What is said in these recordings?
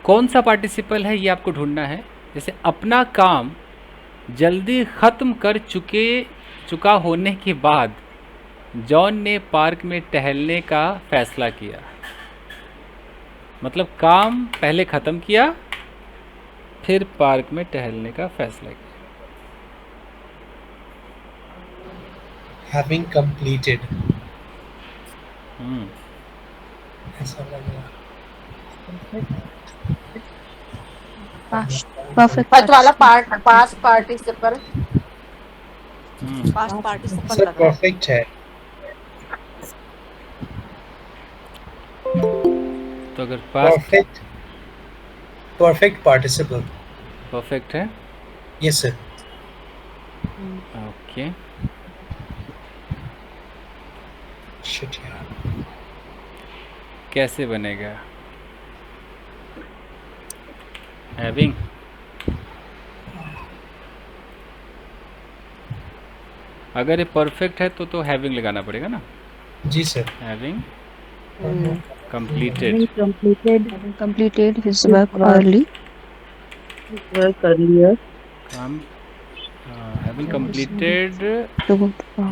कौन सा पार्टिसिपल है ये आपको ढूंढना है। जैसे अपना काम जल्दी ख़त्म कर चुका होने के बाद जॉन ने पार्क में टहलने का फैसला किया। मतलब काम पहले ख़त्म किया, फिर पार्क में टहलने का फैसला किया। Having completed. ऐसा लग रहा परफेक्ट वाला पास्ट पार्टिसिपल सर लग रहा है। परफेक्ट है। तो अगर पास्ट परफेक्ट पार्टिसिपल परफेक्ट है, यस सर। ओके। शिट यार, कैसे बनेगा? हैविंग। अगर ये परफेक्ट है तो हैविंग लगाना पड़ेगा ना। जी sir. Having Having completed completed his work earlier. having completed To go to park.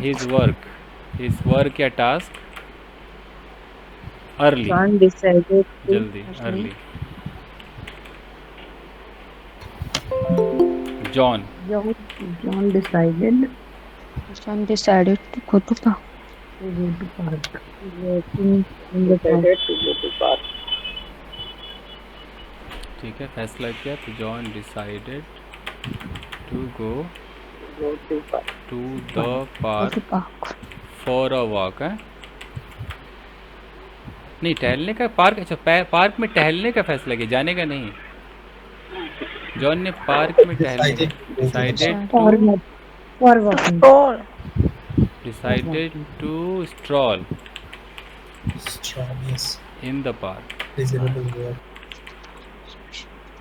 his work या task early, John decided to जल्दी, early. John John decided John decided to go to park. to go to park. Walking in the park. to go to park. ठीक है, फैसला किया तो John decided to go Go to park. To the Go park to park. For a walk है। नहीं, टहलने का park. अच्छा, पार्क में टहलने का फैसला किया, जाने का नहीं। जॉन ने पार्क में टहलने decided For walking. Decided to stroll strong yes, in the park. Reasonable word.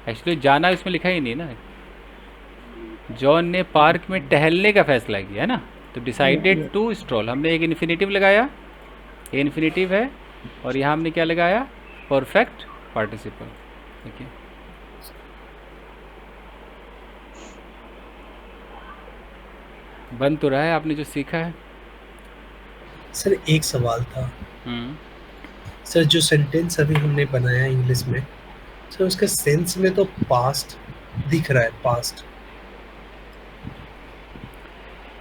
Actually जाना इसमें लिखा ही नहीं ना। जॉन ने पार्क में टहलने का फैसला किया है ना, तो डिसाइडेड टू स्ट्रॉल हमने एक इन्फिनेटिव लगाया, ये इन्फिनेटिव है, और यहाँ हमने क्या लगाया? Perfect participle. ठीक है, बन तो रहा है आपने जो सीखा है। सर एक सवाल था सर, जो सेंटेंस अभी हमने बनाया इंग्लिश में सर, उसके सेंस में तो पास्ट दिख रहा है, पास्ट,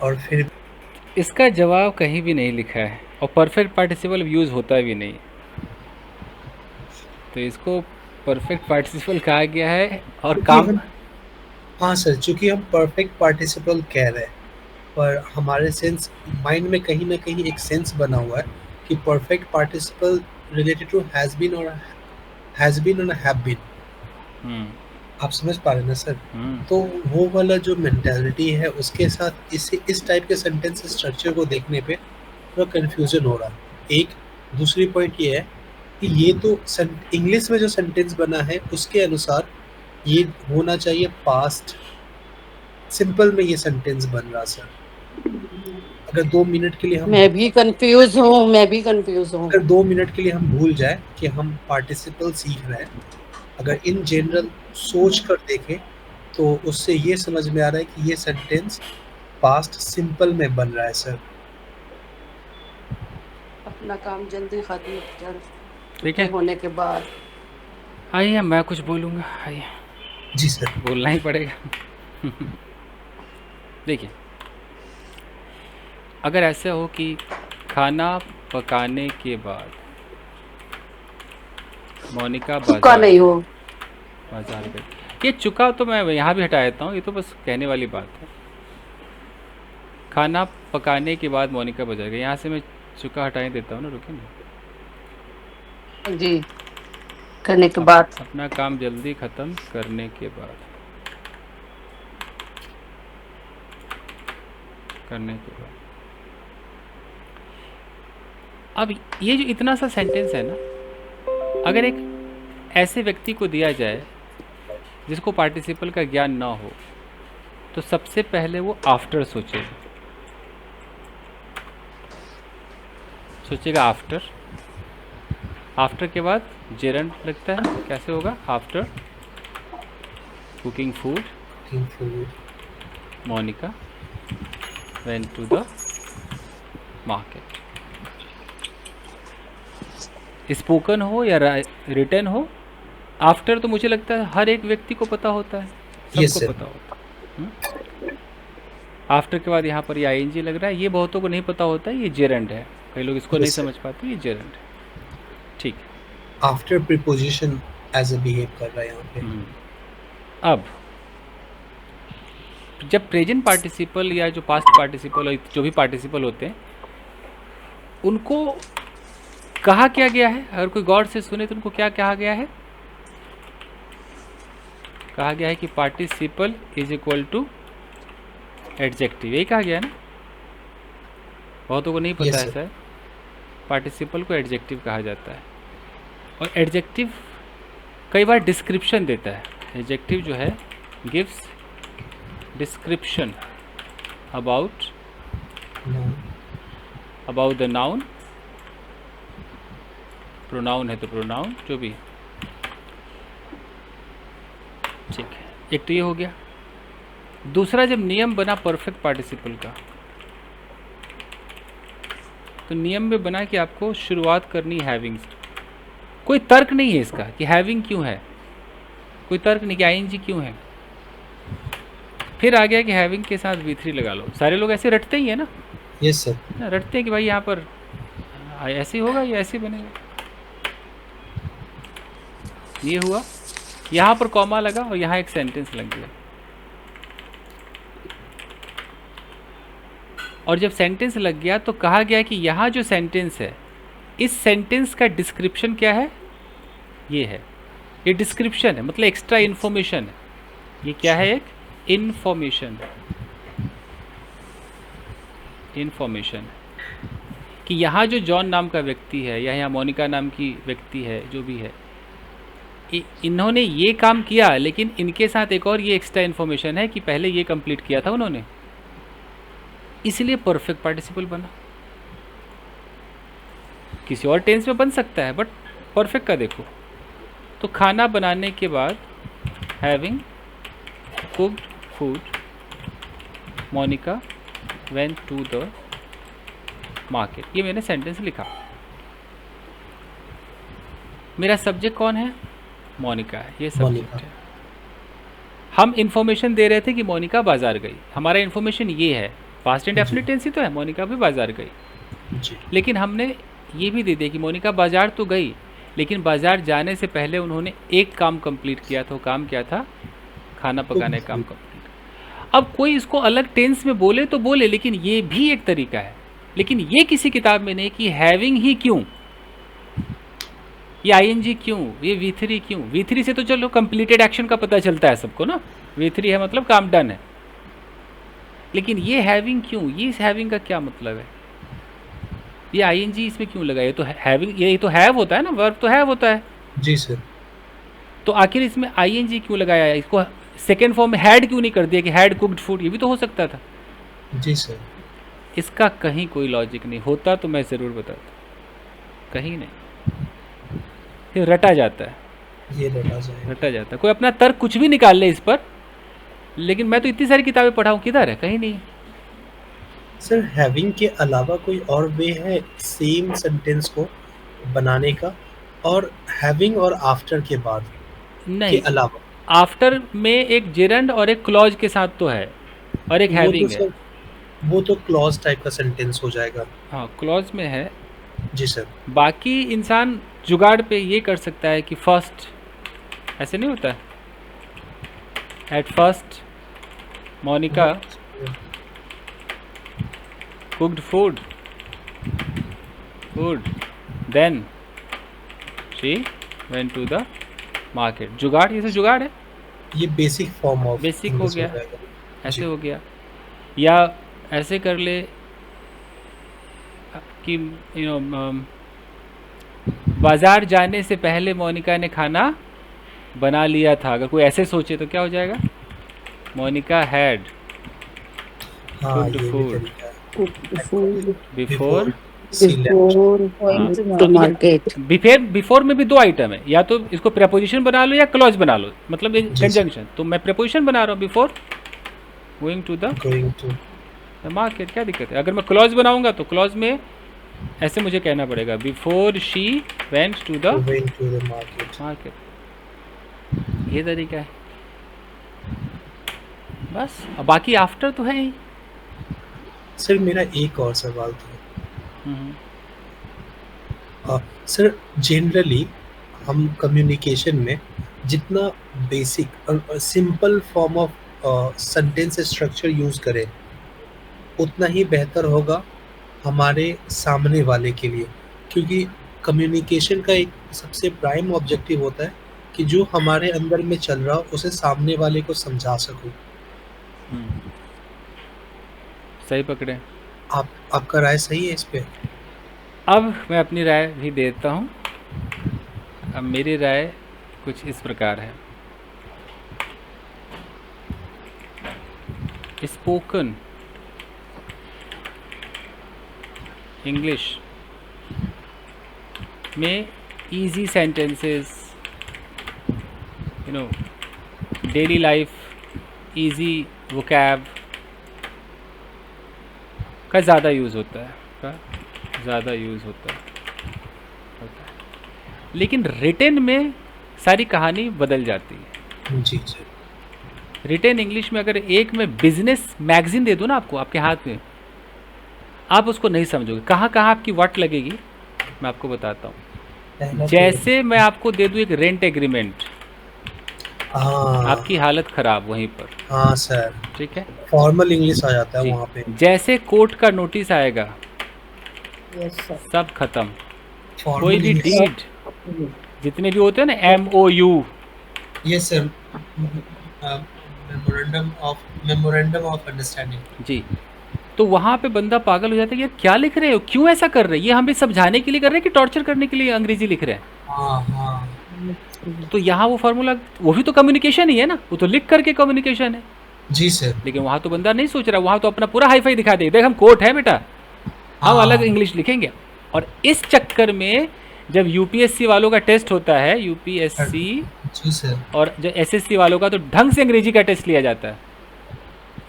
और फिर इसका जवाब कहीं भी नहीं लिखा है, और परफेक्ट पार्टिसिपल यूज़ होता भी नहीं, तो इसको परफेक्ट पार्टिसिपल कहा गया है। और काम, हाँ सर, चूंकि हम परफेक्ट पार्टिसिपल कह रहे हैं, पर हमारे सेंस माइंड में कहीं ना कहीं एक सेंस बना हुआ है कि perfect participle related to has been और हैव बीन। आप समझ पा रहे हैं ना सर? तो वो वाला जो मेंटालिटी है उसके साथ इस टाइप के सेंटेंस स्ट्रक्चर को देखने पे थोड़ा कंफ्यूजन हो रहा है। एक दूसरी पॉइंट ये है कि ये तो इंग्लिश में जो सेंटेंस बना है उसके अनुसार ये होना चाहिए पास्ट सिंपल में ये सेंटेंस बन रहा सर। अगर 2 मिनट के लिए हम मैं भी कंफ्यूज हूँ। अगर 2 मिनट के लिए हम भूल जाए कि हम पार्टिसिपल सीख रहे हैं, अगर इन जनरल सोच कर देखें तो उससे ये समझ में आ रहा है कि ये सेंटेंस पास्ट सिंपल में बन रहा है सर। अपना काम जल्दी खत्म कर ठीक है, होने के बाद। आइए मैं कुछ बोलूँगा, आइए। जी सर, बोलना ही पड़ेगा। देखिए, अगर ऐसा हो कि खाना पकाने के बाद मोनिका चुका नहीं हो, बाजार गई। ये चुका तो मैं यहाँ भी हटा देता हूँ, ये तो बस कहने वाली बात है। खाना पकाने के बाद मोनिका बाजार गई, यहाँ से मैं चुका हटा ही देता हूँ ना। रुकिए ना जी, करने के बाद अपना काम जल्दी ख़त्म करने के बाद अब ये जो इतना सा सेंटेंस है ना, अगर एक ऐसे व्यक्ति को दिया जाए जिसको पार्टिसिपल का ज्ञान ना हो, तो सबसे पहले वो आफ्टर सोचेगा आफ्टर के बाद जेरंड लगता है, कैसे होगा? After cooking food. Monica went to the market. Spoken हो या रिटन हो, आफ्टर तो मुझे लगता है हर एक व्यक्ति को पता होता है, Yes, सबको sir. पता होता है। आफ्टर के बाद यहाँ पर ये आईएनजी लग रहा है, ये बहुतों को नहीं पता होता है, ये जेरंड है, कई लोग इसको Yes, नहीं sir. समझ पाते, ये जेरंड है। ठीक है। After preposition as a behave कर रहा है यहाँ पे। अब जब प्रेजेंट पार्टिसिपल या जो पास्ट पार्टिसिपल जो भी पार्टिसिपल होते हैं उनको कहा क्या गया है, अगर कोई गौर से सुने तो उनको क्या कहा गया है? कहा गया है कि participle is equal to adjective, यही कहा गया है ना? बहुतों को नहीं पता Yes, है sir. सर, पार्टिसिपल को एडजेक्टिव कहा जाता है और एडजेक्टिव कई बार डिस्क्रिप्शन देता है। एडजेक्टिव जो है gives description about the noun, pronoun है तो प्रोनाउन, जो भी। ठीक है, एक तो ये हो गया। दूसरा, जब नियम बना परफेक्ट पार्टिसिपल का, तो नियम में बना कि आपको शुरुआत करनी हैविंग से। कोई तर्क नहीं है इसका कि हैविंग क्यों है, कोई तर्क नहीं कि आईएनजी क्यों है। फिर आ गया कि हैविंग के साथ V3 लगा लो। सारे लोग ऐसे रटते ही है ना, यस सर। रटते हैं कि भाई यहाँ पर ऐसे होगा या ऐसे बनेगा। ये हुआ, यहाँ पर कॉमा लगा और यहाँ एक सेंटेंस लग गया। और जब सेंटेंस लग गया तो कहा गया कि यहाँ जो सेंटेंस है, इस सेंटेंस का डिस्क्रिप्शन क्या है? ये है, ये डिस्क्रिप्शन है, मतलब एक्स्ट्रा इन्फॉर्मेशन है। ये क्या है? एक इन्फॉर्मेशन, इन्फॉर्मेशन कि यहाँ जो जॉन नाम का व्यक्ति है या यहाँ मोनिका नाम की व्यक्ति है, जो भी है, इन्होंने ये काम किया, लेकिन इनके साथ एक और ये एक्स्ट्रा इन्फॉर्मेशन है कि पहले ये कंप्लीट किया था उन्होंने, इसलिए परफेक्ट पार्टिसिपल बना। किसी और टेंस में बन सकता है, बट परफेक्ट का देखो तो खाना बनाने के बाद having cooked food Monica went to the market. ये मैंने सेंटेंस लिखा। मेरा सब्जेक्ट कौन है? मोनिका है, ये सब्जेक्ट है। हम इंफॉर्मेशन दे रहे थे कि मोनिका बाजार गई, हमारा इंफॉर्मेशन ये है, पास्ट एंड डेफिनेट टेंस ही तो है, मोनिका भी बाजार गई। जी। लेकिन हमने ये भी दे दिया कि मोनिका बाजार तो गई, लेकिन बाजार जाने से पहले उन्होंने एक काम कंप्लीट किया था। वो काम क्या था? खाना पकाने का काम कंप्लीट। अब कोई इसको अलग टेंस में बोले तो बोले, लेकिन ये भी एक तरीका है। लेकिन ये किसी किताब में नहीं कि हैविंग ही क्यों, ये आईएनजी क्यों, ये V3 क्यों। V3 से तो चलो कंप्लीटेड एक्शन का पता चलता है सबको ना, V3 है मतलब काम डन है। लेकिन ये हैविंग क्यों, ये इस हैविंग का क्या मतलब है? ये आईएनजी इसमें क्यों लगा? ये तो हैविंग, ये तो हैव होता है ना, वर्ब तो हैव होता है। जी सर। तो आखिर इसमें आईएनजी क्यों लगाया है? इसको सेकेंड फॉर्म में हैड क्यों नहीं कर दिया कि हैड कुक्ड फूड? ये भी तो हो सकता था। जी सर। इसका कहीं कोई लॉजिक नहीं होता, तो मैं ज़रूर बताता, कहीं नहीं। फिर रटा जाता है, ये रटा जाए, रटा जाता है। कोई अपना तर्क कुछ भी निकाल ले इस पर, लेकिन मैं तो इतनी सारी किताबें पढ़ा हूँ, किधर है? कहीं नहीं। सर हैविंग के अलावा कोई और वे है सेम सेंटेंस को बनाने का, और हैविंग और आफ्टर के बाद नहीं, के अलावा? आफ्टर में एक जेरंड और एक क्लॉज के साथ तो है, और एक हैविंग है। वो तो क्लॉज टाइप का सेंटेंस हो जाएगा। हाँ, क्लॉज में है। जी सर। बाकी इंसान जुगाड़ पे ये कर सकता है कि फर्स्ट, ऐसे नहीं होता है, at first Monica cooked food then she went to the market. जुगाड़, ये से जुगाड़ है, ये बेसिक फॉर्म ऑफ बेसिक हो गया, ऐसे जी। हो गया। या ऐसे कर ले कि बाजार जाने से पहले मोनिका ने खाना बना लिया था। अगर कोई ऐसे सोचे तो क्या हो जाएगा? मोनिका हैड हाँ, cooked ये भी food तरीका है। Before she left. Before going to market. Before में भी दो आइटम है, या तो इसको प्रेपोजिशन बना लो या क्लॉज बना लो, मतलब एक जी, कंजंक्शन। तो मैं प्रेपोजिशन बना रहा हूँ, before going to the going to market, क्या दिक्कत है? अगर मैं क्लॉज बनाऊंगा तो क्लॉज में ऐसे मुझे कहना पड़ेगा, before she went to the going to the market. Market. ये तरीका है बस, अब बाकी आफ्टर तो है ही। सर मेरा एक और सवाल था। हम्म, सर जनरली हम कम्युनिकेशन में जितना बेसिक और simple form of sentence structure use करें उतना ही बेहतर होगा हमारे सामने वाले के लिए, क्योंकि कम्युनिकेशन का एक सबसे प्राइम ऑब्जेक्टिव होता है कि जो हमारे अंदर में चल रहा हो उसे सामने वाले को समझा सकूं। सही पकड़े। आपका राय सही है इस पे? अब मैं अपनी राय भी देता हूँ। अब मेरी राय कुछ इस प्रकार है। स्पोकन इंग्लिश में easy sentences, daily life easy vocab का ज़्यादा यूज़ होता है, लेकिन रिटन में सारी कहानी बदल जाती है। जी सर। रिटन इंग्लिश में अगर एक मैं बिजनेस मैगजीन दे दूँ ना आपको आपके हाथ में, आप उसको नहीं समझोगे। कहाँ कहाँ आपकी वाट लगेगी मैं आपको बताता हूँ। जैसे मैं आपको दे दूँ एक रेंट एग्रीमेंट, आपकी हालत खराब वहीं पर। हाँ सर, ठीक है, फॉर्मल इंग्लिश आ जाता है जी। वहाँ पे। जैसे कोर्ट का नोटिस आएगा, Yes, sir. सब खत्म। Formal कोई भी English- डीड जितने भी होते हैं ना, MOU, yes sir, memorandum of understanding. जी। तो वहाँ पे बंदा पागल हो जाता है कि यार क्या लिख रहे हो, क्यों ऐसा कर रहे हैं, ये हमें समझाने के लिए कर रहे हैं कि टॉर्चर करने के लिए अंग्रेजी लिख रहे हैं। हाँ हाँ तो यहाँ वो फार्मूला, वो भी तो कम्युनिकेशन ही है ना, वो तो लिख करके कम्युनिकेशन है। जी सर। लेकिन वहाँ तो बंदा नहीं सोच रहा, वहाँ तो अपना पूरा हाईफाई दिखा दे, देख हम कोर्ट है बेटा, हम अलग इंग्लिश लिखेंगे। और इस चक्कर में जब यूपीएससी वालों का टेस्ट होता है, यूपीएससी जी सर, और जब एसएससी वालों का, तो ढंग से अंग्रेजी का टेस्ट लिया जाता है।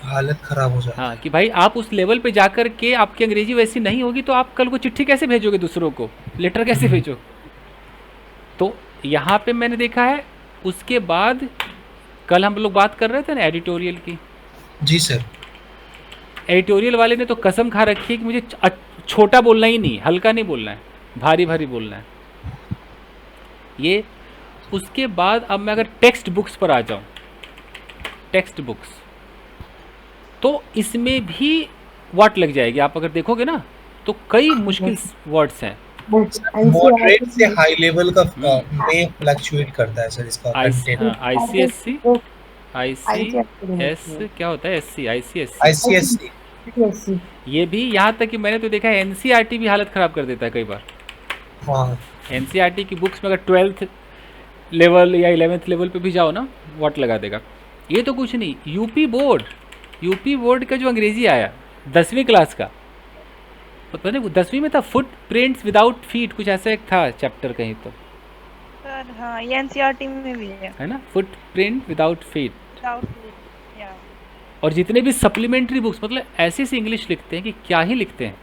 हालत खराब हो जाती है। हाँ, कि भाई आप उस लेवल पे जाकर के आपकी अंग्रेजी वैसी नहीं होगी तो आप कल को चिट्ठी कैसे भेजोगे दूसरों को, लेटर कैसे भेजो। तो यहाँ पे मैंने देखा है। उसके बाद कल हम लोग बात कर रहे थे ना एडिटोरियल की। जी सर। एडिटोरियल वाले ने तो कसम खा रखी है कि मुझे छोटा बोलना ही नहीं, हल्का नहीं बोलना है, भारी भारी बोलना है ये। उसके बाद अब मैं अगर टेक्स्ट बुक्स पर आ जाऊँ, टेक्स्ट बुक्स, तो इसमें भी वाट लग जाएगी। आप अगर देखोगे ना तो कई मुश्किल वर्ड्स हैं। मॉडरेट से हाई लेवल का में फ्लक्चुएट करता है सर इसका कंटेंट। आईसीएससी, आईसीएस क्या होता है, एससी, आईसीएससी ये भी। यहाँ तक कि मैंने तो देखा है एनसीईआरटी भी हालत ख़राब कर देता है कई बार। हाँ, एनसीईआरटी की बुक्स में अगर 12th लेवल या 11th लेवल पे भी जाओ ना, वाट लगा देगा। ये तो कुछ नहीं, यूपी बोर्ड का जो अंग्रेजी आया 10वीं क्लास का, पता नहीं 10वीं में था, फुट प्रिंट्स विदाउट फीट, कुछ ऐसा एक था चैप्टर कहीं तो, सर हाँ, ये एनसीईआरटी में भी है ना, फुट प्रिंट विदाउट फीट। या और जितने भी सप्लीमेंट्री बुक्स, मतलब ऐसी ऐसी इंग्लिश लिखते हैं कि क्या ही लिखते हैं।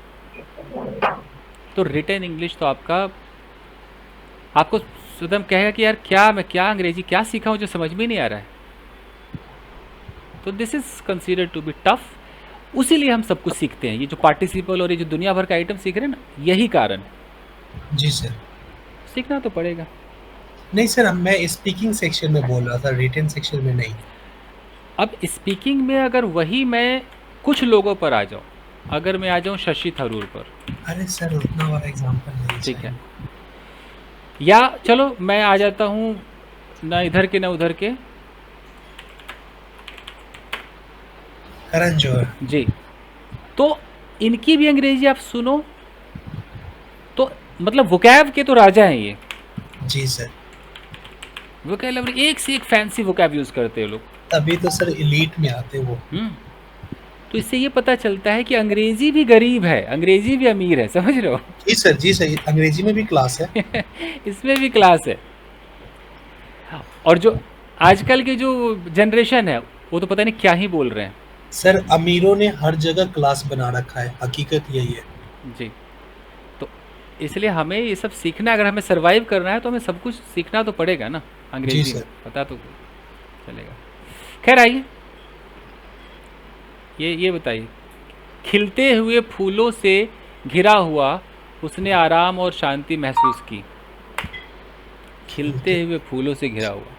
तो रिटन इंग्लिश तो आपको एकदम कहेगा कि यार मैं क्या अंग्रेजी क्या सीखा हूँ जो समझ में नहीं आ रहा है। तो this is considered to be tough. उसीलिए हम सब कुछ सीखते हैं, ये जो पार्टिसिपल और ये जो दुनिया भर का आइटम सीख रहे हैं ना, यही कारण। जी सर। सीखना तो पड़ेगा। नहीं सर, मैं स्पीकिंग सेक्शन में बोल रहा था, रिटन सेक्शन में नहीं। अब स्पीकिंग में अगर वही मैं कुछ लोगों पर आ जाऊँ, अगर मैं आ जाऊँ शशि थरूर पर, अरे सर उतना बड़ा एग्जांपल नहीं, ठीक है, या चलो मैं आ जाता हूँ ना इधर के ना उधर के, करण जौहर जी, तो इनकी भी अंग्रेजी आप सुनो तो मतलब वोकैब के तो राजा हैं ये। जी सर। वोकैबलरी एक से एक फैंसी वोकैब यूज़ करते हैं लोग। तभी तो सर एलीट में आते वो। तो इससे ये पता चलता है कि अंग्रेजी भी गरीब है, अंग्रेजी भी अमीर है, समझ रहे हो? जी सर, अंग्रेजी में भी क्लास है। इसमें भी क्लास है। और जो आजकल की जो जनरेशन है वो तो पता नहीं क्या ही बोल रहे हैं। सर अमीरों ने हर जगह क्लास बना रखा है, हकीकत यही है। जी, तो इसलिए हमें ये सब सीखना, अगर हमें सरवाइव करना है तो हमें सब कुछ सीखना तो पड़ेगा ना, अंग्रेजी जी में सर। पता तो चलेगा। खैर आइए, ये बताइए, खिलते हुए फूलों से घिरा हुआ उसने आराम और शांति महसूस की। खिलते हुए फूलों से घिरा हुआ,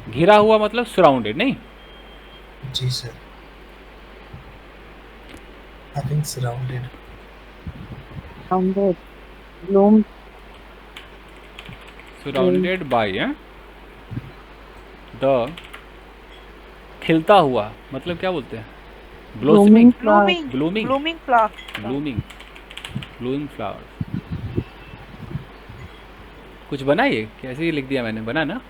घिरा हुआ मतलब सराउंडेड, नहीं? जी sir, having surrounded, Surrounded. Bloom. Surrounded by the, खिलता हुआ मतलब क्या बोलते हैं? Blossoming, Blooming flower. Blooming, blooming flower. Bluing flower. कुछ बना ये, कैसे ही लिख दिया मैंने, बना ना,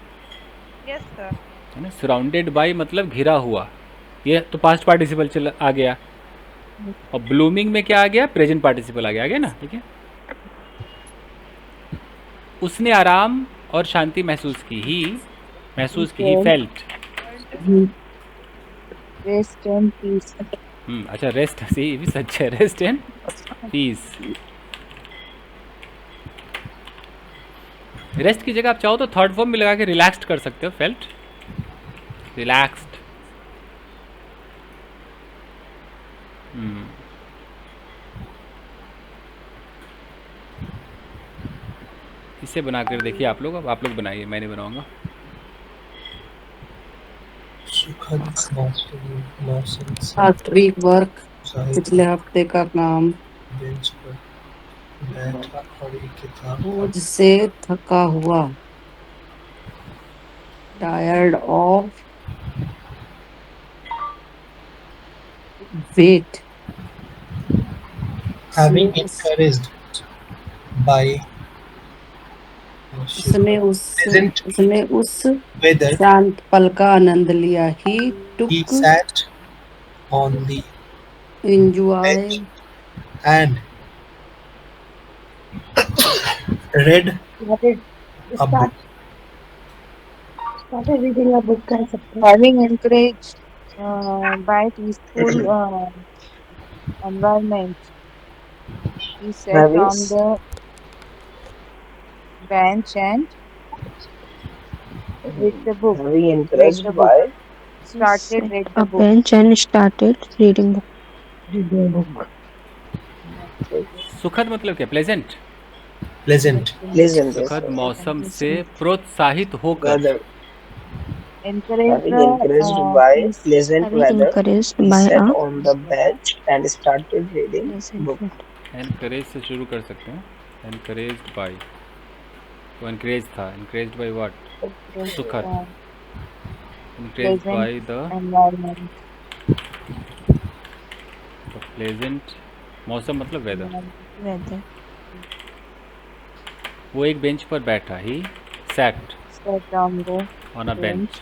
Yes sir. है ना? सराउंडेड बाय मतलब घिरा हुआ, ये तो पास्ट पार्टिसिपल चल आ गया। और ब्लूमिंग में क्या आ गया? प्रेजेंट पार्टिसिपल आ गया ना, ठीक है। उसने आराम और शांति महसूस की, ही महसूस की, he felt. Rest and peace. अच्छा, रेस्ट, सही, ये भी सच है, रेस्ट एंड पीस। रेस्ट की जगह आप चाहो तो थर्ड फॉर्म में लगा के रिलैक्स्ड कर सकते हो, फेल्ट, रिलैक्स्ड। इसे बना कर देखिए आप लोग, अब आप लोग बनाइए, मैं नहीं बनाऊंगा। सुखद मौसम से लास्ट वीक वर्क, साहिब पिछले हफ्ते का काम, बेंच पर बैठा और एक किताब बोझ से थका हुआ, tired of weight, having encouraged by pleasant उसने उस weather, शांत पल का आनंद लिया। ही he took sat on the enjoy bench and read a book. Started reading a book कह सकते हैं. Having encouraged by peaceful environment, he sat Having on the bench and read the book. Having Read encouraged the book. by Started read the a book. bench and started reading book. Reading book. सुखद मतलब क्या? Pleasant, Pleasant, pleasant सुखद मौसम से प्रोत्साहित होकर। weather. Encourage Having the encouraged by peace. pleasant Having weather, encouraged he by sat a on the bench and started reading pleasant book. weather. Encourage से शुरू कर सकते हैं, एनकरेज्ड बाय, तो एनकरेज था, एनकरेज्ड बाय व्हाट? सुखद, encouraged Pleasant by the environment. Pleasant, मौसम मतलब वेदर। Weather. वो एक बेंच पर बैठा, he sat Sat on the on a bench,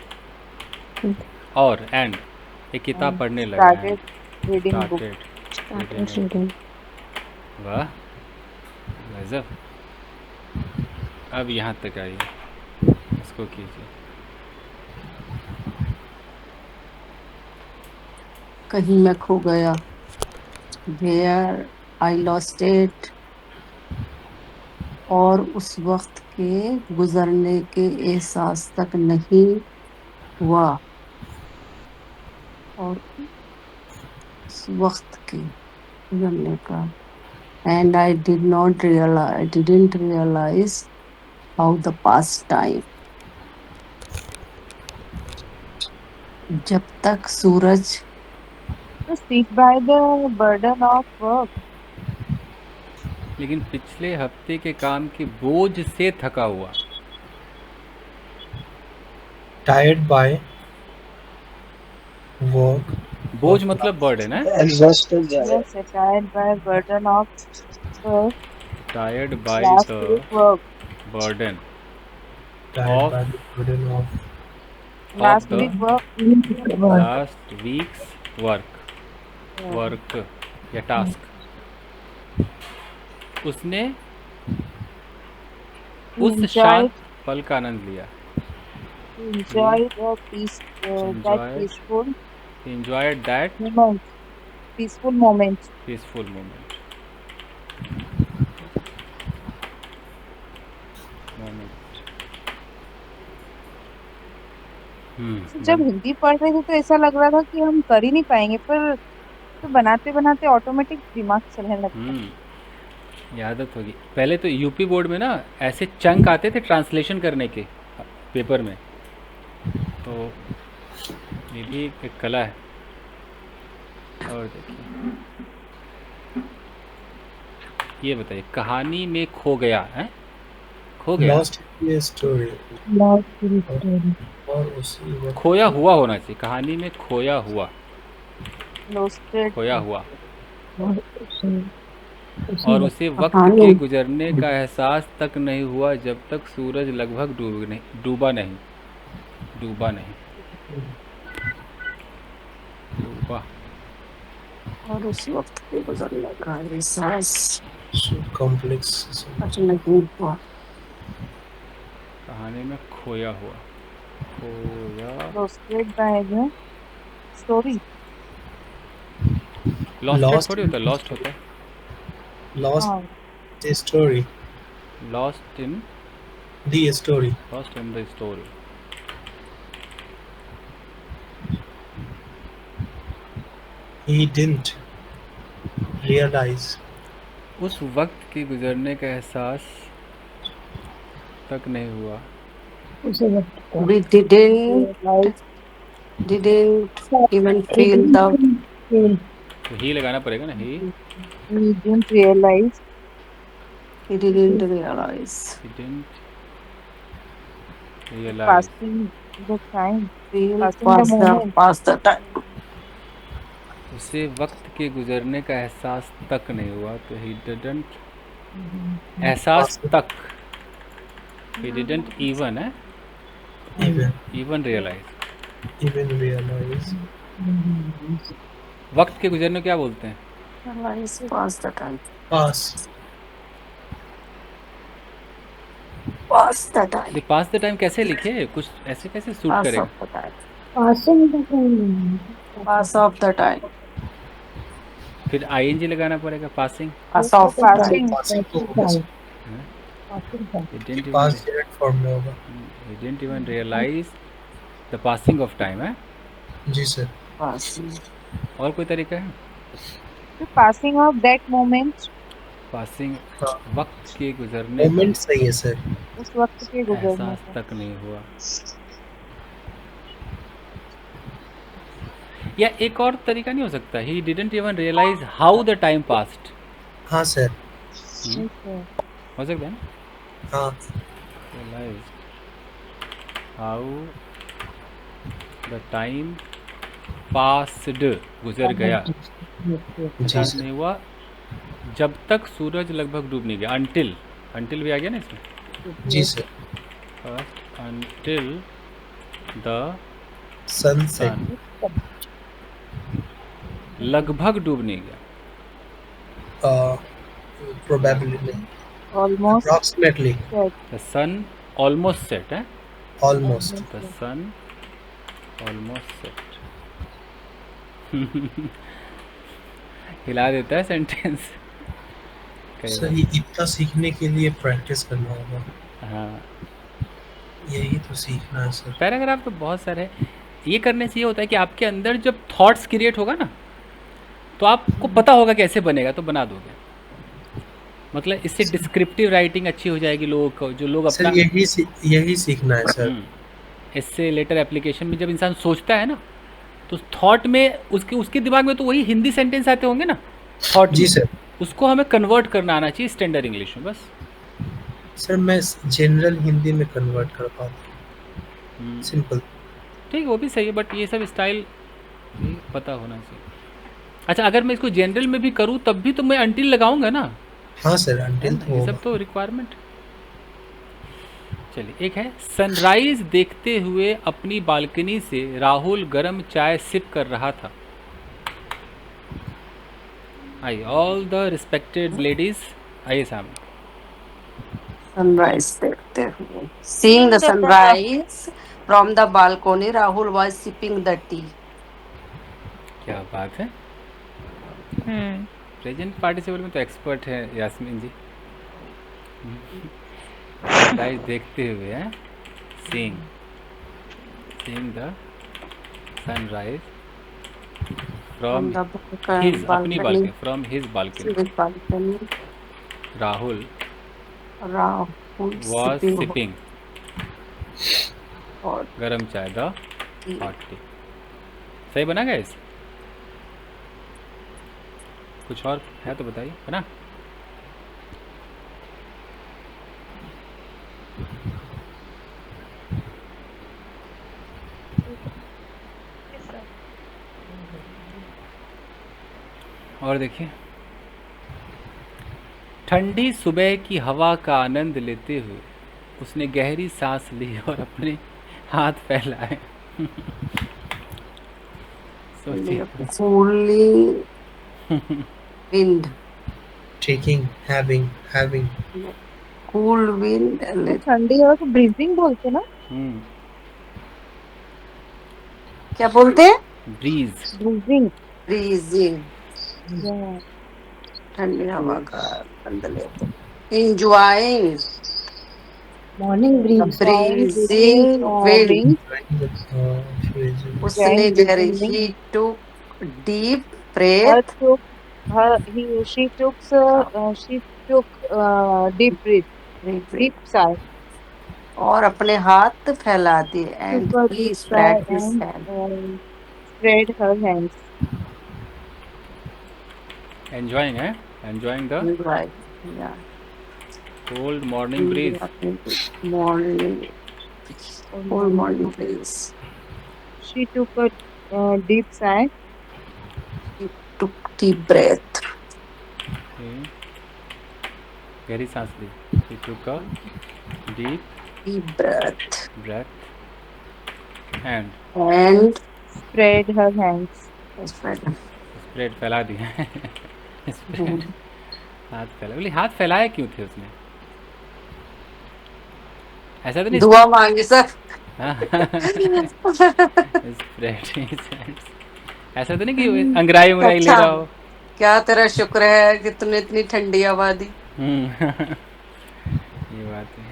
bench. और एंड एक किताब and पढ़ने लगा है, started reading book. Started, Started reading. वाह गजब। अब यहाँ तक आइए, इसको कीजिए। कहीं मैं खो गया, वेयर आई लॉस्ट इट, और उस वक्त के गुजरने के एहसास तक नहीं हुआ, और उस वक्त के गुजरने का, and I didn't realize how the past time, जब तक सूरज To sit by the burden of work. लेकिन पिछले हफ्ते के काम के बोझ से थका हुआ, tired by work, बोझ मतलब बर्डन है, Exhausted ज़्यादा. Yes, tired by burden of work. Tired by Last the week work. Burden tired Of- by the burden of Last the week work. Last weeks work या task, उसने He उस शांत enjoyed पल का आनंद लिया। he enjoyed a peace that enjoyed peaceful enjoyed that moment. Peaceful moment. peaceful moment। तो जब हिंदी पढ़ रहे थे तो ऐसा लग रहा था कि हम कर ही नहीं पाएंगे, पर तो बनाते बनाते ऑटोमेटिक दिमाग चलने लगता है। ये आदत होगी। पहले तो यूपी बोर्ड में ना ऐसे चंक आते थे ट्रांसलेशन करने के पेपर में, तो ये भी एक कला है। और देखिए ये बताइए, कहानी में खो गया है, खो गया, लॉस्ट इन स्टोरी और उसी वक्त खोया हुआ होना चाहिए। कहानी में खोया हुआ, Lost खोया हुआ। और उसे वक्त कहानी। के गुजरने का एहसास तक नहीं हुआ जब तक सूरज लगभग डूबा नहीं। और उस वक्त के गुजरने का एहसास कॉम्प्लेक्स तक नहीं हुआ। कहानी में खोया हुआ, खोया roasted by the story. Lost थोड़ी होता है, लॉस्ट होता है लॉस्ट हाँ, the story lost in the story the story. he didn't realize उस वक्त के गुजरने का एहसास तक नहीं हुआ। We didn't even feel the तो ही लगाना पड़ेगा ना, ही we didn't realize he didn't realize passing the time, feel passing the moment. pass the time। उसे वक्त के गुजरने का एहसास तक नहीं हुआ, तो ही डिडंट एहसास तक, ही डिडंट इवन है even रियलाइज। realize वक्त के गुजरने को क्या बोलते हैं? Realize pass the time। pass pass the time कैसे लिखे, कुछ ऐसे कैसे सूट pass करेगा? of the time। pass of the time। फिर आईएनजी लगाना पड़ेगा, passing. pass of the time। Passing. passing तो होगा सर, पास डायरेक्ट फॉर्म में होगा। He didn't even realize the passing of time है। जी सर। passing। और कोई तरीका है? The passing of that moment. Passing हाँ। वक्त के गुजरने मोमेंट सही है सर। उस वक्त के का गुजरने एहसास का। तक नहीं हुआ। या एक और तरीका नहीं हो सकता, he didn't even realize how the time passed? हाँ सर। हो सकता है ना? हाँ Realized how the time passed, गुजर गया, जी एहसास सर। नहीं हुआ जब तक सूरज लगभग डूब नहीं गया। अंटिल भी आ गया ना इसमें। जी sir. First until the sunset sun लगभग डूब नहीं गया। Probably Almost approximately set. The sun almost set है, almost the sun almost set. हिला देता है सेंटेंस। सर ये इतना सीखने के लिए प्रैक्टिस करना होगा, हाँ, यही तो सीखना है सर। पैराग्राफ तो बहुत सारे हैं। ये करने से ये होता है कि आपके अंदर जब थॉट्स क्रिएट होगा ना, तो आपको पता होगा कैसे बनेगा, तो बना दोगे। मतलब इससे डिस्क्रिप्टिव राइटिंग अच्छी हो जाएगी लोगों को, जो लोग अपना सर यही सीखना है सर। इससे लेटर एप्लीकेशन में जब इंसान सोचता है ना, तो थॉट में उसके दिमाग में तो वही हिंदी सेंटेंस आते होंगे ना थॉट जी में, सर। उसको हमें कन्वर्ट करना आना चाहिए स्टैंडर्ड इंग्लिश में बस। सर मैं जनरल हिंदी में कन्वर्ट कर पाता हूँ, सिंपल। ठीक, वो भी सही है, बट ये सब स्टाइल पता होना चाहिए। अच्छा, अगर मैं इसको जनरल में भी करूँ तब भी तो मैं अंटिल लगाऊंगा ना। हाँ सर, अंटिल तो ये होगा। सब तो रिक्वायरमेंट। चलिए एक है, सनराइज देखते हुए अपनी बालकनी से राहुल गर्म चाय सिप कर रहा था। आइए ऑल द रिस्पेक्टेड लेडीज, आइए सामने। सनराइज देखते हुए, seeing Seeing the the sunrise from the balcony, Rahul was sipping the T. क्या बात है, हम्म प्रेजेंट पार्टिसिपल में तो एक्सपर्ट है यास्मीन जी। सनराइज देखते हुए हैं, seeing seeing the sunrise from from the his, अपनी balcony, balcony, from his balcony, balcony, Rahul Rahul was sipping sipping और गरम चाय, द टी। Hot T. सही बना गाइस? कुछ और है तो बताइए, है ना? yes, sir. और देखिए, ठंडी सुबह की हवा का आनंद लेते हुए उसने गहरी सांस ली और अपने हाथ फैलाए। सोचिए। Cooling wind, Taking, having. Cool wind, तो ठंडी हवा को ब्रीजिंग बोलते ना, क्या बोलते हैं? ब्रीज। ब्रीजिंग। ब्रीजिंग, ठंडी हवा का आनंद लेते, enjoying morning breeze, breezing wind. उसने Enjoying गहरी, breathing he took deep breath, she took deep deep sigh, और अपने हाथ फैला दिए, took and a he deep sigh spread his and hand. spread her hands. Enjoying है, enjoying the Right, yeah. Cold morning breeze. Morning, whole morning breeze. She took a deep sigh, He took deep breath, गहरी सांस ली। He took a deep deep breath, breath and and spread her hands. spread. Spread फैला दिया। Spread, हाथ फैला। बोले हाथ फैलाए क्यों थे उसने? ऐसा तो नहीं दुआ मांगी सर। स्प्रेड, ऐसा तो नहीं कि अंग्राई उंग्राई ले अच्छा, रहा हो। क्या तेरा शुक्र है कि तूने इतनी ठंडी हवा दी। ये बात है।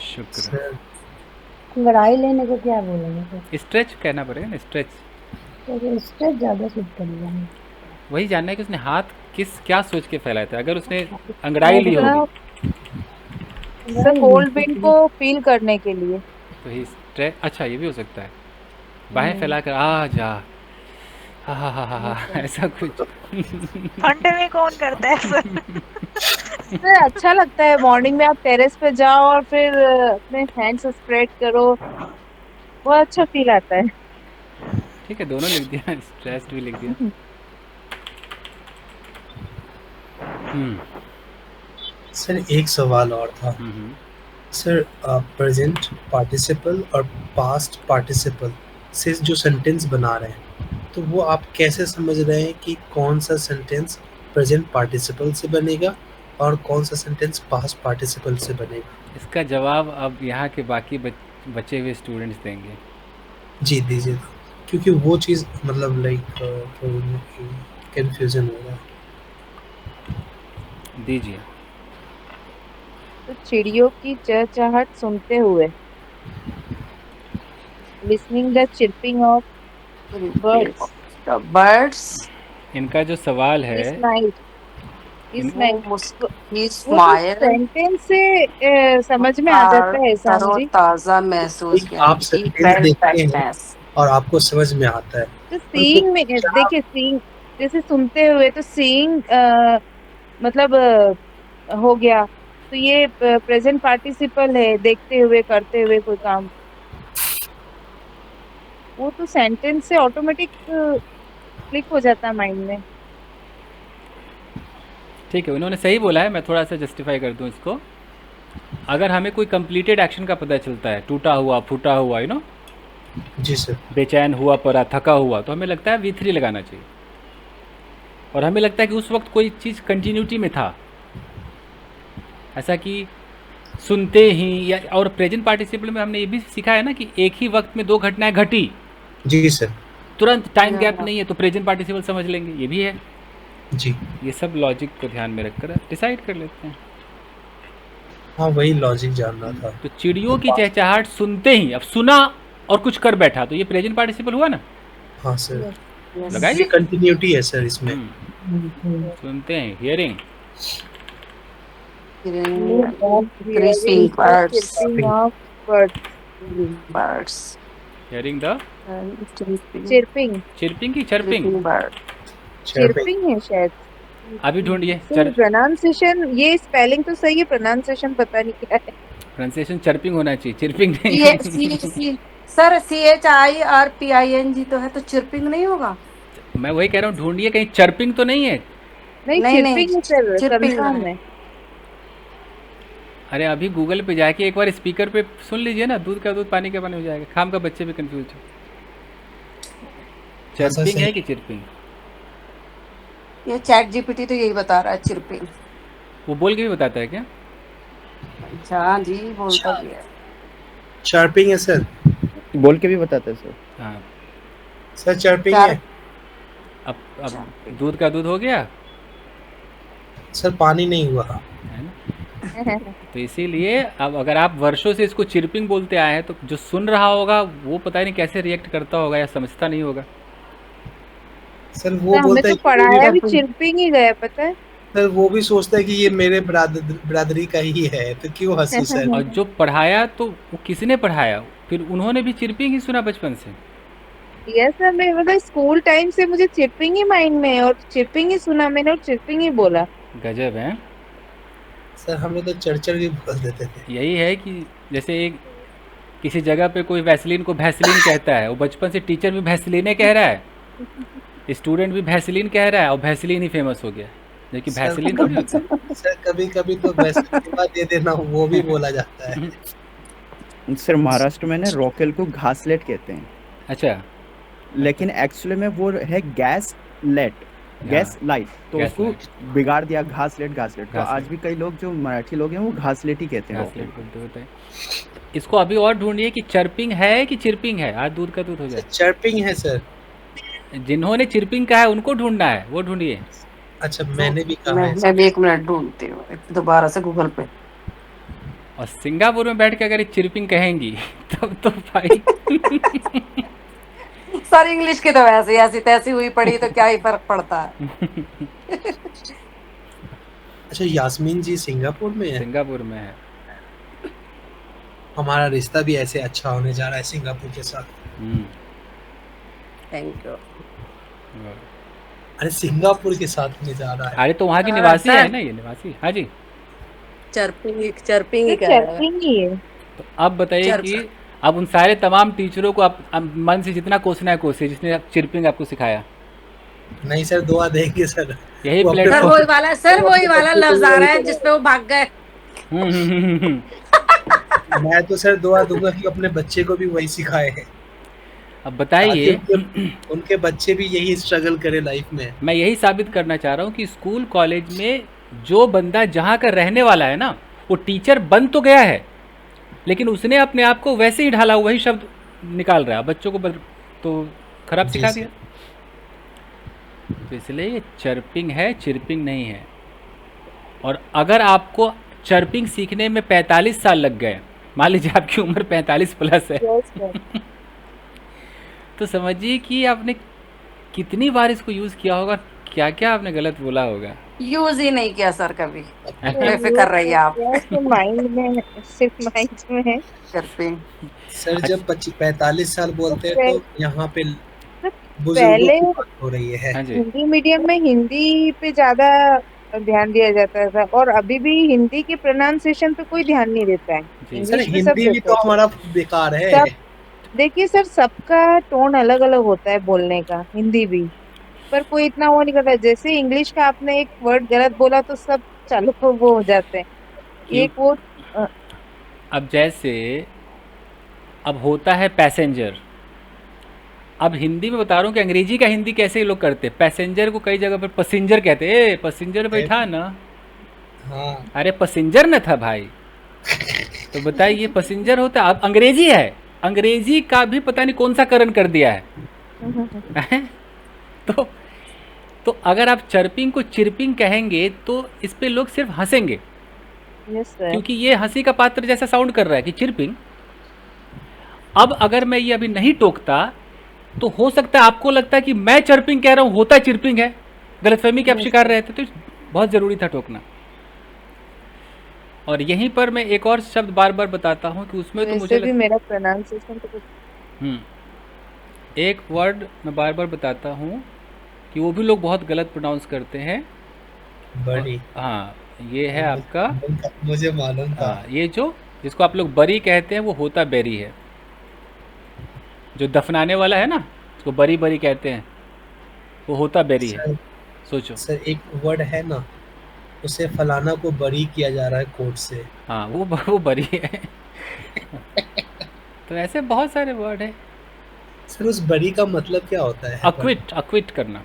शुक्र। Sir, अंगड़ाई लेने को क्या बोलेंगे सर? स्ट्रेच कहना पड़ेगा ना, स्ट्रेच। तो स्ट्रेच ज्यादा सूट करेगा। वही जानना है कि उसने हाथ क्या सोच के फैलाया था। अगर उसने अंगड़ाई ली होगी सर कोल्ड विंड को फील करने के लिए। तो ही स्ट्रेच। अच्छा, ये भी हो सकता है, बाहें फैलाकर आ जा, हा ऐसा कुछ। ठंड में कौन करता है सर? सर अच्छा लगता है मॉर्निंग में आप टेरेस पे जाओ और फिर अपने हैंड्स स्प्रेड करो, बहुत अच्छा फील आता है। ठीक है, दोनों लिख दिया, स्ट्रेस्ड भी लिख दिया। सर एक सवाल और था सर, प्रेजेंट पार्टिसिपल और पास्ट पार्टिसिपल से जो सेंटेंस बना रहे हैं, तो वो आप कैसे समझ रहे हैं कि कौन सा सेंटेंस प्रेजेंट पार्टिसिपल से बनेगा और कौन सा सेंटेंस पास्ट पार्टिसिपल से बनेगा? इसका जवाब अब यहाँ के बाकी बचे हुए स्टूडेंट्स देंगे। जी दीजिए, क्योंकि वो चीज़ मतलब लाइक कंफ्यूजन हो रहा है। दीजिए। तो चिड़ियों की चहचहाट सुनते हुए, listening the chirping of birds, इनका जो सवाल है, इस नाइट he smiled, सेंटेंस से समझ में आ जाता है साम जी। ताज़ा महसूस किया, आप सेंटेंस देखते हैं और आपको समझ में आता है। तो सीइंग में देखिए, सीइंग जैसे सुनते हुए, तो सीइंग मतलब हो गया, तो ये प्रेजेंट पार्टिसिपल है, देखते हुए, करते हुए कोई काम, वो तो सेंटेंस से ऑटोमेटिक क्लिक हो जाता है माइंड में। ठीक है, उन्होंने सही बोला है, मैं थोड़ा सा जस्टिफाई कर दूं इसको। अगर हमें कोई कंप्लीटेड एक्शन का पता चलता है, टूटा हुआ, फूटा हुआ, यू नो, जी सर। बेचैन हुआ पड़ा, थका हुआ, तो हमें लगता है V3 लगाना चाहिए। और हमें लगता है कि उस वक्त कोई चीज़ कंटिन्यूटी में था, ऐसा कि सुनते ही, या और प्रेजेंट पार्टिसिपल में हमने ये भी सीखा है ना कि एक ही वक्त में 2 घटनाएं घटी, जी सर। तुरंत टाइम गैप Yeah. नहीं है, तो प्रेजेंट पार्टिसिपल समझ लेंगे, ये भी है। जी ये सब लॉजिक को ध्यान में रखकर डिसाइड कर लेते हैं। हाँ, वही लॉजिक जानना था। तो चिड़ियों की चहचहाट सुनते ही, अब सुना और कुछ कर बैठा, तो ये प्रेजेंट पार्टिसिपल हुआ ना, हाँ सर, Yes. लगाइए। ये कंटिन्यूटी है सर इसमें। सुनते हैं, hearing. Creeping birds. Chirping of birds. Birds. Hearing the Chirping. Chirping की चर्पिंग, Creeping bird. Chirping है शायद। अभी ढूंढिए। प्रोनाउंसिएशन, ये स्पेलिंग तो सही है, प्रोनाउंसिएशन पता नहीं क्या है। प्रोनाउंसिएशन चर्पिंग होना चाहिए, चिरपिंग ये नहीं। सर CHIRPING तो है, तो चिरपिंग नहीं होगा? मैं वही कह रहा हूँ, ढूंढिए कहीं चर्पिंग तो नहीं है। नहीं, नहीं, चिरपिंग है सर, chirping कंफर्म है। है। अरे अभी गूगल पे जाके एक बार स्पीकर पे सुन लीजिए ना, दूध का दूध पानी का पानी हो जाएगा। खाम का बच्चे भी कंफ्यूज हो। चर्पिंग सही। है कि चिरपिंग? ये ChatGPT तो यही बता रहा है, चिरपिंग। वो बोल के भी बताता है क्या? अच्छा हाँ जी, बोलता भी है। चर्पिंग है सर। बोल के भी बताता है सर। हाँ, सर चर्पिंग चार- है। अब दूध का दूध हो गया सर पानी नहीं हुआ। है ना। तो इसीलिए अब अगर आप वर्षों से इसको चिरपिंग बोलते आए हैं, तो जो सुन रहा होगा वो पता नहीं कैसे रिएक्ट करता होगा या समझता नहीं होगा। सर वो हमें बोलता तो है पढ़ाया भी चिरपिंग। चिरपिंग ही गया, पता है। सर वो भी सोचता है कि ये मेरे बरादरी का ही है, तो क्यों हंसी सर। और जो पढ़ाया, तो वो किसने पढ़ाया? फिर उन्होंने भी चिरपिंग ही सुना बचपन से। यस सर, मैं मतलब स्कूल टाइम से मुझे चिरपिंग ही माइंड में है, और चिरपिंग ही सुना मैंने, और चिरपिंग ही बोला। गजब है। सर हम लोग तो चरचर भी बोल देते थे। यही है कि जैसे एक किसी जगह पे कोई वैसलीन को भैसलीन कहता है, वो बचपन से टीचर भी भैसलीने कह रहा है, स्टूडेंट भी भैसलीन कह रहा है, और भैसलीन ही फेमस हो गया, जो कि सर, भैसलीन थोड़ी होता है। सर कभी कभी तो वैसे सेवा दे देना, वो भी बोला जाता है। सर महाराष्ट्र में ना रॉकेल को घासलेट कहते हैं, अच्छा, लेकिन एक्चुअली में वो है गैस लाइट, तो गैस उसको लाइट। बिगाड़ दिया घासलेट। तो घासलेट। आज भी कई लोग जो मराठी लोग हैं वो घासलेट ही कहते हैं घासलेट रॉकेल। बोलते होते हैं। इसको अभी और ढूंढिए कि चर्पिंग है कि चिरपिंग है, आज दूध का दूध हो जाए। चर्पिंग है सर। जिन्होंने चिरपिंग कहा है उनको ढूंढना है, वो ढूंढिए। अच्छा मैंने भी कहा है। मैं भी 1 मिनट ढूंढती हूँ दोबारा से गूगल पे। और सिंगापुर में बैठ के अगर ये चिरपिंग कहेंगी तब तो भाई सर इंग्लिश की तो वैसे ही ऐसी तैसी हुई पड़ी, तो क्या ही फर्क पड़ता है। अच्छा यास्मीन जी सिंगापुर में है। सिंगापुर में है। हमारा रिश्ता भी ऐसे अच्छा होने जा रहा है सिंगापुर के साथ। Thank you. अरे सिंगापुर के साथ होने जा रहा है। अरे तो वहाँ की हाँ, निवासी सर। है ना, ये निवासी। हाँ जी। चर्पिंग ही तो कह रहा है। चिरपिंग ही है। तो अब बताइए चर्प कि सर। अब उन सारे तमाम टीचरों को आप मन से जितना कोसना है कोसे, जिसने चिरपिंग आपको सिखाया। नहीं सर दुआ देंगे सर। यही वो अपने- सर प्लेटफॉर्म। वही वाला लफ्ज आ रहा है जिसपे वो भाग गए। मैं तो सर दुआ दूंगा कि अपने बच्चे को भी वही सिखाए हैं, अब बताइए, ताकि उनके बच्चे भी यही स्ट्रगल करे लाइफ में। मैं यही साबित करना चाह रहा हूँ कि स्कूल कॉलेज में जो बंदा जहाँ का रहने वाला है ना, वो टीचर बन तो गया है, लेकिन उसने अपने आप को वैसे ही ढाला, वही शब्द निकाल रहा है, बच्चों को तो खराब जी सिखा सर। दिया। तो इसलिए ये चर्पिंग है, चिरपिंग नहीं है। और अगर आपको चर्पिंग सीखने में 45 साल लग गए, मान लीजिए आपकी उम्र 45 प्लस है, यस सर। तो समझिए कि आपने कितनी बार इसको यूज़ किया होगा, क्या क्या आपने गलत बोला होगा। यूज ही नहीं किया सर कभी। बेफिक्र रहिए आप। माइंड में, सिर्फ माइंड में है। चर्पिंग। सर जब 45 साल बोलते हैं तो यहाँ पे पहले- बुजुर्गों की बात हो रही है। हाँ जी। हिंदी मीडियम में हिंदी पे ज्यादा ध्यान दिया जाता था, और अभी भी हिंदी के प्रोनाउंसिएशन पे कोई ध्यान नहीं देता है। जी। सर इंग्लिश पे सब हिंदी भी देते तो हैं। हमारा बेकार है। देखिए सर, सबका टोन अलग अलग होता है बोलने का, हिंदी भी। पर कोई इतना वो नहीं करता। जैसे इंग्लिश का आपने एक वर्ड गलत बोला तो सब चालू को वो हो जाते हैं। क्यों? एक वो अब जैसे अब होता है पैसेंजर, अब हिंदी में बता रहा हूँ कि अंग्रेजी का हिंदी कैसे ये लोग करते हैं। पैसेंजर को कई जगह पर पैसेंजर कहते हैं। ए पैसेंजर बैठा ना, हाँ अरे पैसेंजर न था भाई। तो बताइए पैसेंजर होता है। अब अंग्रेजी है, अंग्रेजी का भी पता नहीं कौन सा करण कर दिया है। तो अगर आप चर्पिंग को चिरपिंग कहेंगे तो इस पे लोग सिर्फ हंसेंगे, यस सर। क्योंकि ये हंसी का पात्र जैसा साउंड कर रहा है कि चिरपिंग। अब अगर मैं ये अभी नहीं टोकता तो हो सकता है आपको लगता है कि मैं चर्पिंग कह रहा हूँ, होता चिरपिंग है। गलतफहमी के आप शिकार रहे थे, तो बहुत ज़रूरी था टोकना। और यहीं पर मैं एक और शब्द बार बार बताता हूँ कि उसमें तो मुझे भी मेरा प्रोनाउंसिएशन तो कुछ एक वर्ड मैं बार बार बताता हूँ कि वो भी लोग बहुत गलत प्रोनाउंस करते हैं। बड़ी। हाँ, ये है आपका, मुझे मालूम था। हाँ, ये जो जिसको आप लोग बरी कहते हैं वो होता बेरी है। जो दफनाने वाला है ना, उसको बरी बरी कहते हैं, वो होता बेरी है। सोचो सर एक वर्ड है ना, उसे फलाना को बरी किया जा रहा है कोर्ट से। हाँ, वो बरी है। तो ऐसे बहुत सारे वर्ड है। सर उस बरी का मतलब क्या होता है? अक्विट करना,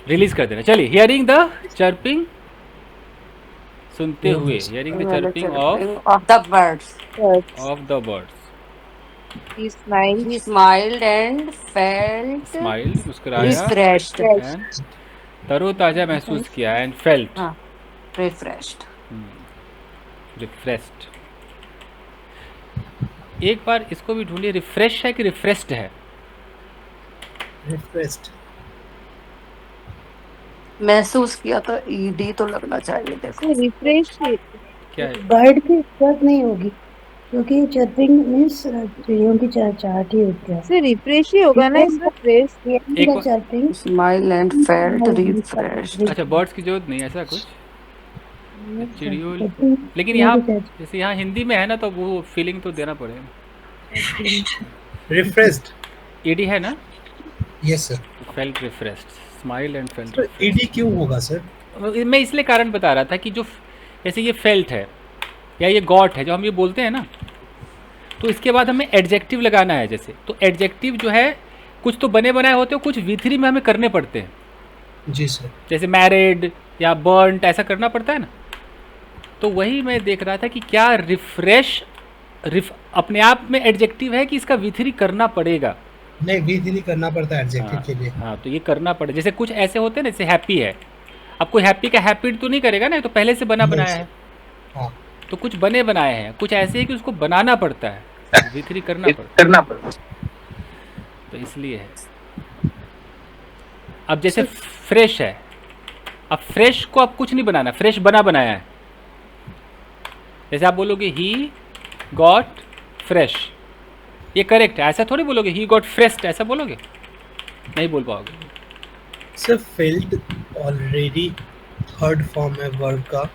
रिलीज कर देना। चलिए, हियरिंग द चर्पिंग, सुनते हुए, hearing the chirping of the birds. Of the birds. he smiled, He smiled and felt smile, मुस्कुराया, refreshed. and तरोताजा महसूस किया, एंड फेल्ट हाँ, refreshed. रिफ्रेश्ड। एक बार इसको भी ढूंढिए, रिफ्रेश है कि रिफ्रेश्ड है? रिफ्रेश्ड। महसूस किया तो ईडी तो लगना चाहिए। देखो रिफ्रेश क्या है? बर्ड की जरूरत नहीं होगी, क्योंकि चर्पिंग मीन्स चिड़ियों की चहचहाट ही होती है। से रिफ्रेश ही होगा ना इसमें। फ्रेश एक बार- chirping smile and felt refreshed. अच्छा, बर्ड्स की जरूरत नहीं, ऐसा कुछ चिड़ियों। लेकिन यहाँ जैसे यहाँ हिंदी में है ना, तो वो फीलिंग तो देना पड़ेगा। रिफ्रेश्ड ईडी है ना? Yes sir. Felt refreshed, smile and felt तो ईडी क्यों होगा सर? मैं इसलिए कारण बता रहा था कि जो जैसे ये फेल्ट है या ये गॉट है, जो हम ये बोलते हैं ना, तो इसके बाद हमें एडजेक्टिव लगाना है। जैसे तो एडजेक्टिव जो है कुछ तो बने बनाए होते हैं, कुछ V3 में हमें करने पड़ते हैं। जी सर। जैसे मैरिड या बर्न्ट, ऐसा करना पड़ता है ना। तो वही मैं देख रहा था कि क्या रिफ्रेश अपने आप में एडजेक्टिव है कि इसका V3 करना पड़ेगा? नहीं, V3 करना पड़ता है एडजेक्टिव के लिए। हाँ, तो ये करना पड़े। जैसे कुछ ऐसे होते हैं ना, जैसे हैप्पी है, अब कोई हैप्पी का हैप्पी तो नहीं करेगा ना, ये तो पहले से बना बनाया है। हाँ। तो कुछ बने बनाए हैं, कुछ ऐसे है कि उसको बनाना पड़ता है, V3 करना पड़ता है। तो इसलिए है। अब जैसे फ्रेश है, अब फ्रेश को अब कुछ नहीं बनाना, फ्रेश बना बनाया है। जैसे आप बोलोगे ही गॉट फ्रेश, ये करेक्ट है, ऐसा थोड़ी बोलोगे ही गॉट फ्रेश्ड, ऐसा बोलोगे? नहीं बोल पाओगे। Sir felt already third form है वर्ब का,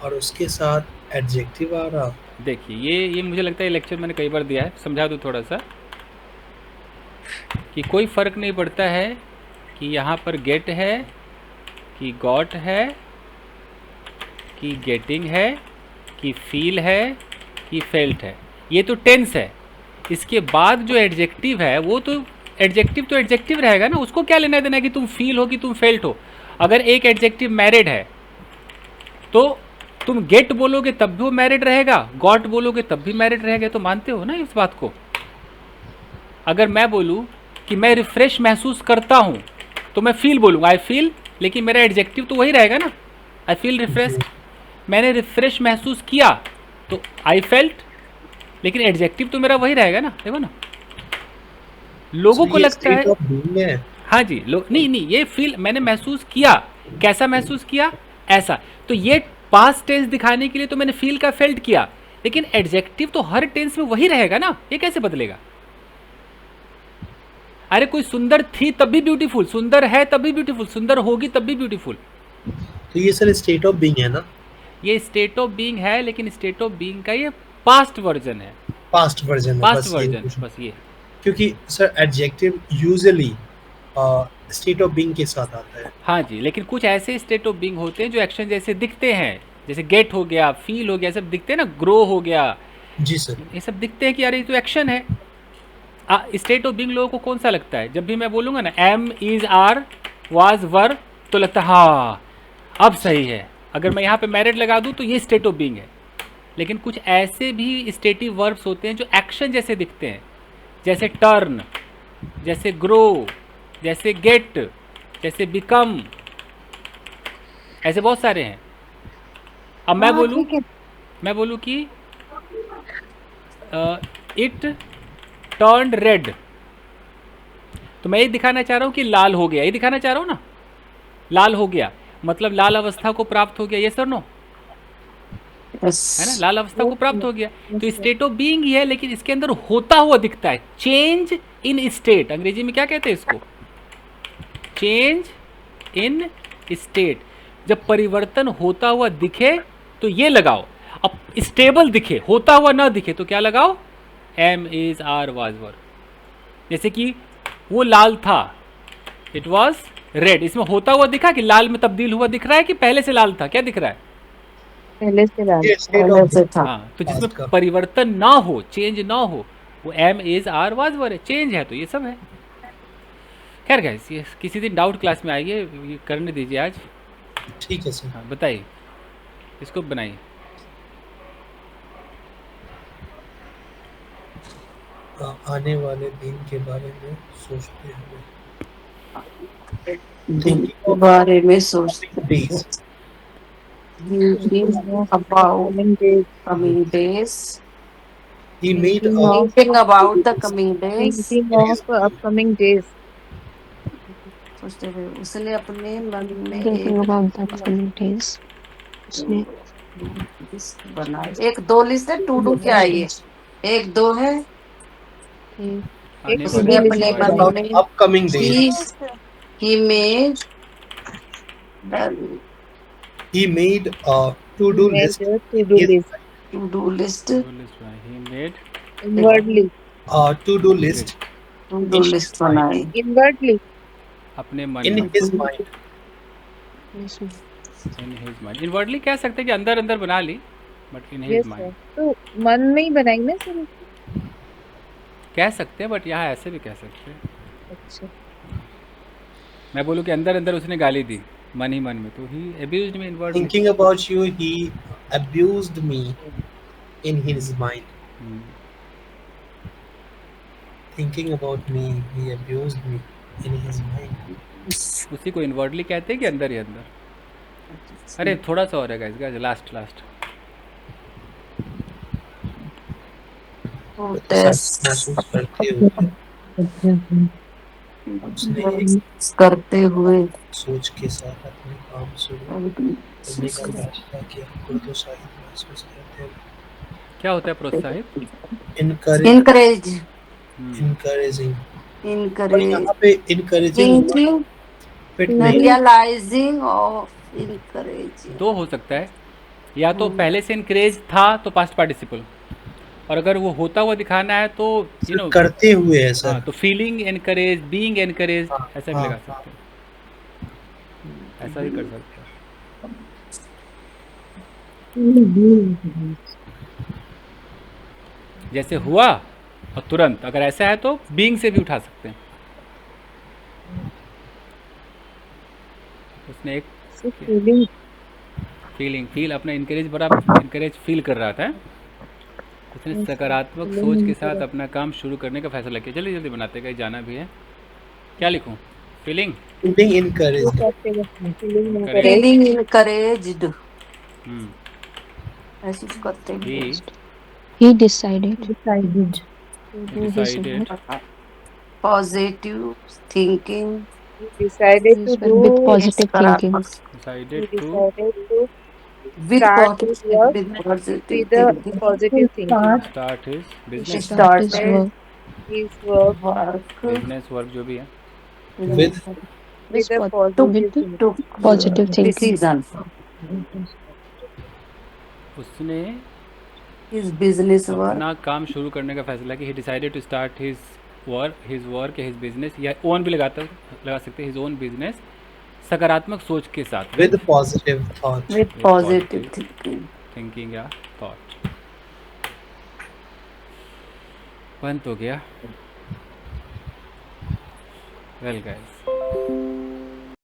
और उसके साथ एडजेक्टिव आ रहा। देखिए, ये मुझे लगता है लेक्चर मैंने कई बार दिया है, समझा दूँ थोड़ा सा कि कोई फ़र्क नहीं पड़ता है कि यहाँ पर गेट है कि गॉट है कि गेटिंग है कि फील है कि फेल्ट है। ये तो टेंस है। इसके बाद जो एडजेक्टिव है वो तो एडजेक्टिव रहेगा ना, उसको क्या लेना देना है कि तुम फील हो कि तुम फेल्ट हो। अगर एक एडजेक्टिव मैरिड है तो तुम गेट बोलोगे तब भी वो मैरिड रहेगा, गॉट बोलोगे तब भी मैरिड रहेगा। तो मानते हो ना इस बात को? अगर मैं बोलूँ कि मैं रिफ्रेश महसूस करता हूँ तो मैं फील बोलूँगा, आई फील, लेकिन मेरा एडजेक्टिव तो वही रहेगा ना, आई फील रिफ्रेश। मैंने रिफ्रेश महसूस किया तो आई फेल्ट, लेकिन एडजेक्टिव तो मेरा वही रहेगा ना। देखो ना, लोगों को लगता है हाँ जी, लोग नहीं, ये फील मैंने महसूस किया, कैसा महसूस किया, ऐसा। तो ये पास्ट टेंस दिखाने के लिए तो मैंने फील का फेल्ट किया, लेकिन एडजेक्टिव तो हर टेंस में वही रहेगा ना, ये कैसे बदलेगा? अरे कोई सुंदर थी तब भी ब्यूटीफुल, सुंदर है तब भी ब्यूटीफुल, सुंदर होगी तब भी ब्यूटीफुल। तो ये सर स्टेट ऑफ बीइंग है ना? ये स्टेट ऑफ बीइंग है, लेकिन स्टेट ऑफ बीइंग का ये पास्ट वर्जन है। पास्ट वर्जन बस ये। क्योंकि sir adjective usually state of being के साथ आता है। हाँ जी, लेकिन कुछ ऐसे स्टेट ऑफ बीइंग होते हैं जो एक्शन जैसे दिखते हैं, जैसे गेट हो गया, फील हो गया, सब दिखते हैं ना, ग्रो हो गया, जी सर। ये सब दिखते हैं कि यार ये तो एक्शन है। स्टेट ऑफ बीइंग लोगों को कौन सा लगता है? जब भी मैं बोलूँगा ना am is are was were, तो लगता है हाँ अब सही है। अगर मैं यहाँ पे मैरिड लगा दूँ तो ये स्टेट ऑफ बीइंग है। लेकिन कुछ ऐसे भी स्टेटिव वर्ब्स होते हैं जो एक्शन जैसे दिखते हैं, जैसे टर्न, जैसे ग्रो, जैसे गेट, जैसे बिकम, ऐसे बहुत सारे हैं। अब मैं हाँ बोलूँ ठीक है। मैं बोलूँ कि इट टर्न्ड रेड, तो मैं ये दिखाना चाह रहा हूँ कि लाल हो गया, ये दिखाना चाह रहा हूँ ना, लाल हो गया मतलब लाल अवस्था को प्राप्त हो गया, ये सर नो है ना, लाल अवस्था को प्राप्त हो गया। तो स्टेट ऑफ बीइंग ही है, लेकिन इसके अंदर होता हुआ दिखता है, चेंज इन स्टेट। अंग्रेजी में क्या कहते हैं इसको? Change in state. जब परिवर्तन होता हुआ दिखे तो ये लगाओ, अब स्टेबल दिखे, होता हुआ ना दिखे तो क्या लगाओ? Am is are was were. जैसे कि वो लाल था, इट वॉज रेड, इसमें होता हुआ दिखा कि लाल में तब्दील हुआ दिख रहा है कि पहले से लाल था? क्या दिख रहा है? पहले से लाल। ये स्टेट पहले ऑफ से था। हाँ, तो पास्ट जिसमें का। परिवर्तन ना हो, चेंज ना हो, वो am is are was were है, चेंज है, तो ये सब है। खैर गाइस, ये किसी दिन डाउट क्लास में आइए, ये करने दीजिए आज। ठीक है सर। हाँ बताइए, इसको बनाइए। आने वाले दिन के बारे में सोचते हुए, दिन के बारे में सोचते days, about Coming days. coming days, he made thinking about the coming days, Thinking of upcoming days. सोचते हुए उसने अपने मन में Thinking एक about the upcoming days. उसने लिस्ट बनाई। एक दो लिस्ट है, टू डू क्या है ये? एक दो है, आने उसने वाले अपने दिन मन about में upcoming days. he made He made a to-do Made list. a to-do Yes. list. to-do list, he made Inwardly. To-do list to-do list बनाई Inwardly. अपने मन in में, his mind. In his mind. Inwardly कह सकते हैं कि अंदर अंदर बना ली, but in his Yes, sir. Mind तो मन में ही बनाई ना सर? कह सकते हैं, बट यहाँ ऐसे भी कह सकते हैं। अच्छा। मैं बोलूँ कि अंदर अंदर उसने गाली दी मन ही मन में, तो ही abused me inwardly. Thinking about you, he abused me in his mind. Thinking about me, he abused me in his mind. उसी को इनवर्डली कहते हैं कि अंदर ही अंदर। अरे थोड़ा सा और है गाइस, लास्ट महसूस करते हुए उसने एक करते हुए सोच के साथ अपने काम शुरू करने का फैसला किया। प्रोत्साहित महसूस करते हुए, क्या होता है प्रोत्साहित? encourage, encouraging। और encourage, यहाँ पे encouraging thinking, फिट नहीं, realizing of encouraging। दो हो सकता है, या तो पहले से इनकरेज था तो पास्ट पार्टिसिपल, और अगर वो होता हुआ दिखाना है तो यू नो करते हुए है सर। हाँ, तो फीलिंग एनकरेज, बीइंग एनकरेज, हाँ, ऐसा भी हाँ, लगा सकते हैं, ऐसा भी कर सकते हैं। जैसे हुआ और तुरंत, अगर ऐसा है तो बीइंग से भी उठा सकते हैं। उसने एक फीलिंग फील अपना इनकरेज फील कर रहा था, उसने सकारात्मक सोच के साथ अपना काम शुरू करने का फैसला किया। चलिए जल्दी बनाते, कहीं जाना भी है। क्या लिखूं? Feeling being encouraged। feeling encouraged, महसूस करते हुए। he decided decided positive thinking, decided to do with positive thinking, decided to with start his positive, work with positive with a thinking, positive thinking. Start his business, start his started work His work work business work जो भी है, with with a with positive thinking. took positive thinking, decision, उसने his business work अपना काम शुरू करने का फैसला किया। He decided to start his work his business, या ओन भी लगा सकते हैं, हिज ओन बिजनेस, सकारात्मक सोच के साथ, With positive thought. with positive thinking. Thinking या थॉट। बंद हो गया। Well guys,